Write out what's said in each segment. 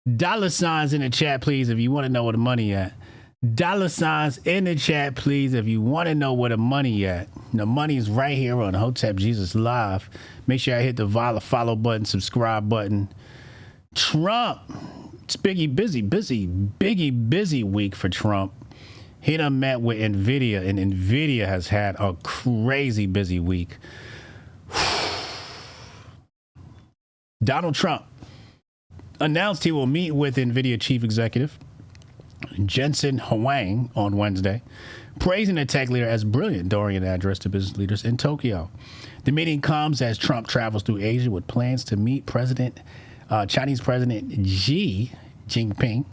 Dollar signs in the chat, please, if you want to know where the money at. Dollar signs in the chat, please, if you want to know where the money at. The money is right here on HotepJesusLive. Make sure I hit the follow button, subscribe button. Trump. It's biggie busy week for Trump. He done met with NVIDIA, and NVIDIA has had a crazy busy week. Donald Trump announced he will meet with NVIDIA chief executive Jensen Huang on Wednesday, praising the tech leader as brilliant during an address to business leaders in Tokyo. The meeting comes as Trump travels through Asia with plans to meet Chinese President Xi Jinping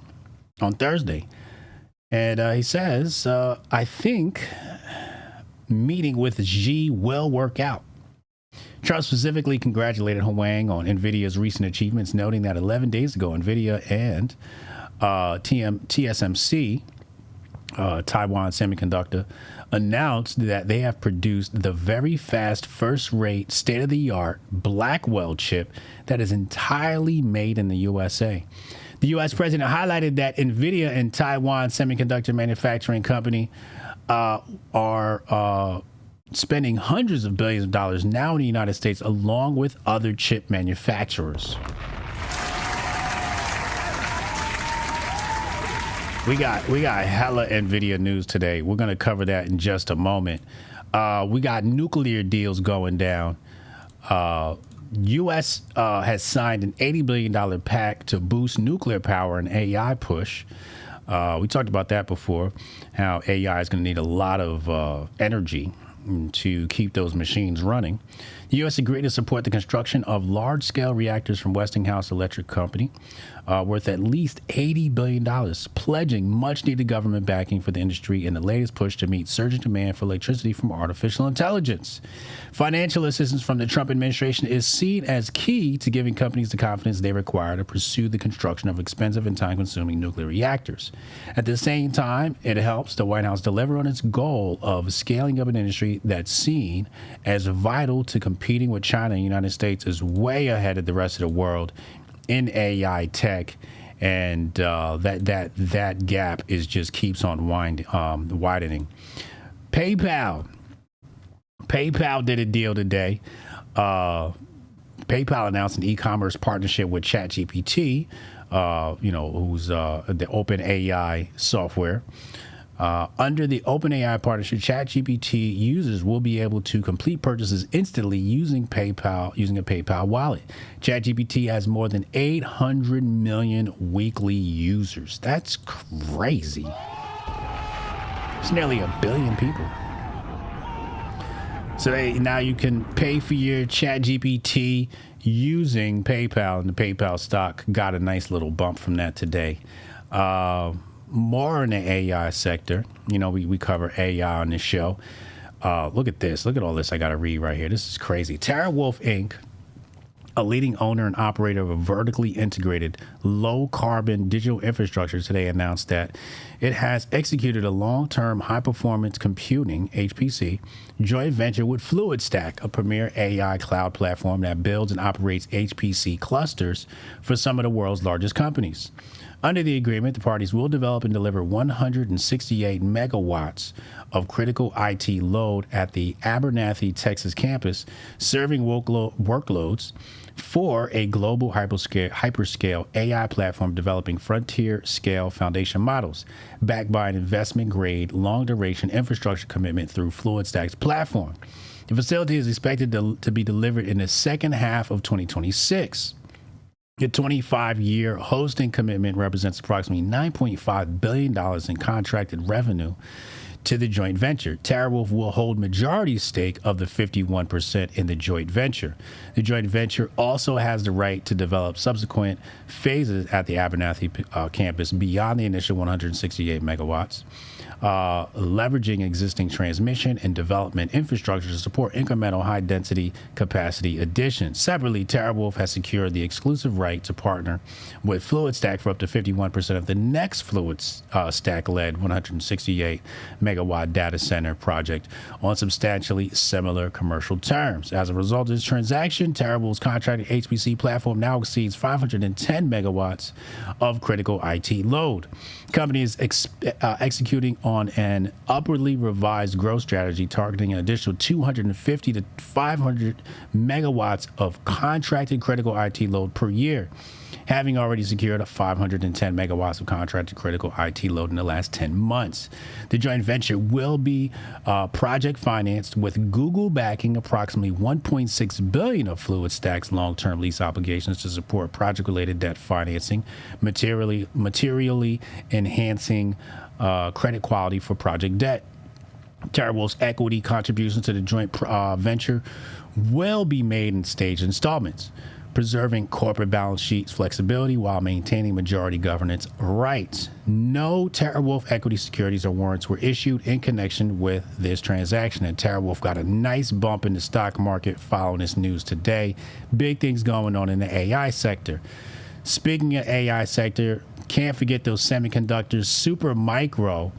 on Thursday. And he says, I think meeting with Xi will work out. Trump specifically congratulated Huang on NVIDIA's recent achievements, noting that 11 days ago, NVIDIA and TSMC, Taiwan Semiconductor, announced that they have produced the very fast, first-rate, state-of-the-art Blackwell chip that is entirely made in the USA. The U.S. president highlighted that NVIDIA and Taiwan Semiconductor Manufacturing Company are spending hundreds of billions of dollars now in the United States, along with other chip manufacturers. We got hella NVIDIA news today. We're going to cover that in just a moment. We got nuclear deals going down. U.S. has signed an $80 billion pact to boost nuclear power and AI push. We talked about that before, how AI is going to need a lot of energy to keep those machines running. The U.S. agreed to support the construction of large-scale reactors from Westinghouse Electric Company, worth at least $80 billion, pledging much-needed government backing for the industry in the latest push to meet surging demand for electricity from artificial intelligence. Financial assistance from the Trump administration is seen as key to giving companies the confidence they require to pursue the construction of expensive and time-consuming nuclear reactors. At the same time, it helps the White House deliver on its goal of scaling up an industry that's seen as vital to competing with China. And the United States is way ahead of the rest of the world in AI tech, and that gap is just keeps on widening. PayPal did a deal today. PayPal announced an e-commerce partnership with ChatGPT, who's the OpenAI software. Under the OpenAI partnership, ChatGPT users will be able to complete purchases instantly using a PayPal wallet. ChatGPT has more than 800 million weekly users. That's crazy. It's nearly 1 billion people. So now you can pay for your ChatGPT using PayPal, and the PayPal stock got a nice little bump from that today. More in the AI sector. We cover AI on this show. Look at this. Look at all this I got to read right here. This is crazy. Terawulf Inc., a leading owner and operator of a vertically integrated, low-carbon digital infrastructure, today announced that it has executed a long-term high-performance computing, HPC, joint venture with Fluidstack, a premier AI cloud platform that builds and operates HPC clusters for some of the world's largest companies. Under the agreement, the parties will develop and deliver 168 megawatts of critical IT load at the Abernathy, Texas campus, serving workloads for a global hyperscale AI platform developing frontier-scale foundation models, backed by an investment-grade, long-duration infrastructure commitment through Fluidstack's platform. The facility is expected to be delivered in the second half of 2026. The 25-year hosting commitment represents approximately $9.5 billion in contracted revenue to the joint venture. Terawulf will hold majority stake of the 51% in the joint venture. The joint venture also has the right to develop subsequent phases at the Abernathy campus beyond the initial 168 megawatts. leveraging existing transmission and development infrastructure to support incremental high-density capacity additions. Separately, Terawulf has secured the exclusive right to partner with Fluidstack for up to 51% of the next Fluidstack-led 168 megawatt data center project on substantially similar commercial terms. As a result of this transaction, Terawulf's contracted HPC platform now exceeds 510 megawatts of critical IT load. The company is executing on an upwardly revised growth strategy targeting an additional 250 to 500 megawatts of contracted critical IT load per year, having already secured 510 megawatts of contracted critical IT load in the last 10 months. The joint venture will be project financed, with Google backing approximately $1.6 billion of Fluidstack's long-term lease obligations to support project-related debt financing, materially enhancing credit quality for project debt. Terawulf's equity contributions to the joint venture will be made in staged installments, preserving corporate balance sheets flexibility while maintaining majority governance rights. No Terawulf equity securities or warrants were issued in connection with this transaction, and Terawulf got a nice bump in the stock market following this news today. Big things going on in the AI sector. Speaking of AI sector, can't forget those semiconductors. Supermicro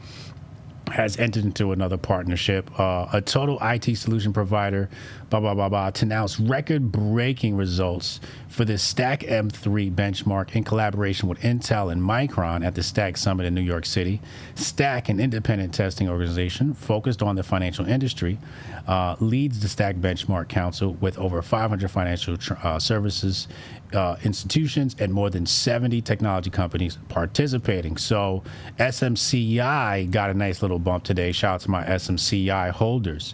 has entered into another partnership, a total IT solution provider, to announce record-breaking results for the Stack M3 benchmark in collaboration with Intel and Micron at the Stack Summit in New York City. Stack, an independent testing organization focused on the financial industry, leads the Stack Benchmark Council with over 500 financial services institutions and more than 70 technology companies participating. So SMCI got a nice little bump today. Shout out to my SMCI holders.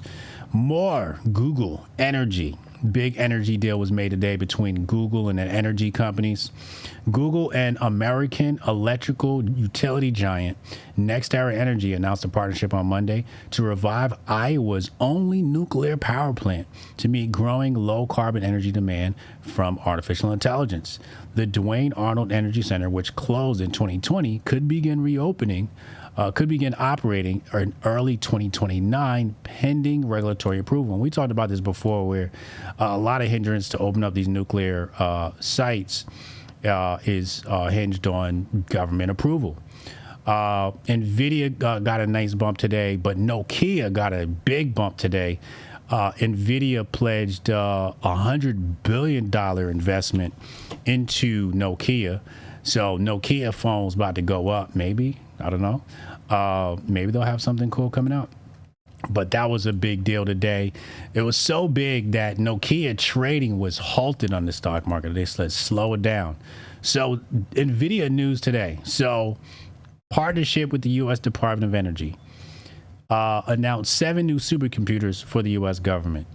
More Google energy. Big energy deal was made today between Google and the energy companies. Google and American electrical utility giant NextEra Energy announced a partnership on Monday to revive Iowa's only nuclear power plant to meet growing low-carbon energy demand from artificial intelligence. The Duane Arnold Energy Center, which closed in 2020, could begin operating in early 2029, pending regulatory approval. And we talked about this before, where a lot of hindrance to open up these nuclear sites is hinged on government approval. NVIDIA got a nice bump today, but Nokia got a big bump today. NVIDIA pledged a $100 billion investment into Nokia. So Nokia phone's about to go up, maybe. I don't know. Maybe they'll have something cool coming out. But that was a big deal today. It was so big that Nokia trading was halted on the stock market. They said slow it down. So NVIDIA news today. So partnership with the U.S. Department of Energy announced 7 new supercomputers for the U.S. government.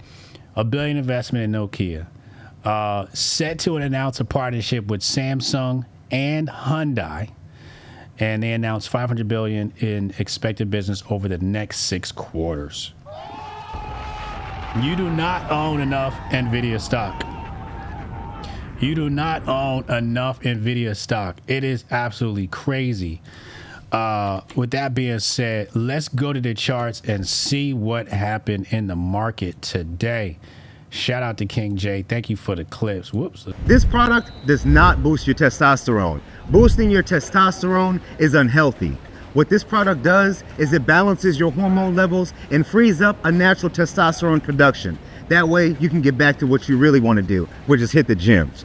$1 billion investment in Nokia. Set to announce a partnership with Samsung and Hyundai. And they announced $500 billion in expected business over the next 6 quarters. You do not own enough NVIDIA stock. You do not own enough NVIDIA stock. It is absolutely crazy. With that being said, let's go to the charts and see what happened in the market today. Shout out to King J. Thank you for the clips. Whoops. This product does not boost your testosterone. Boosting your testosterone is unhealthy. What this product does is it balances your hormone levels and frees up a natural testosterone production. That way you can get back to what you really want to do, which is hit the gyms.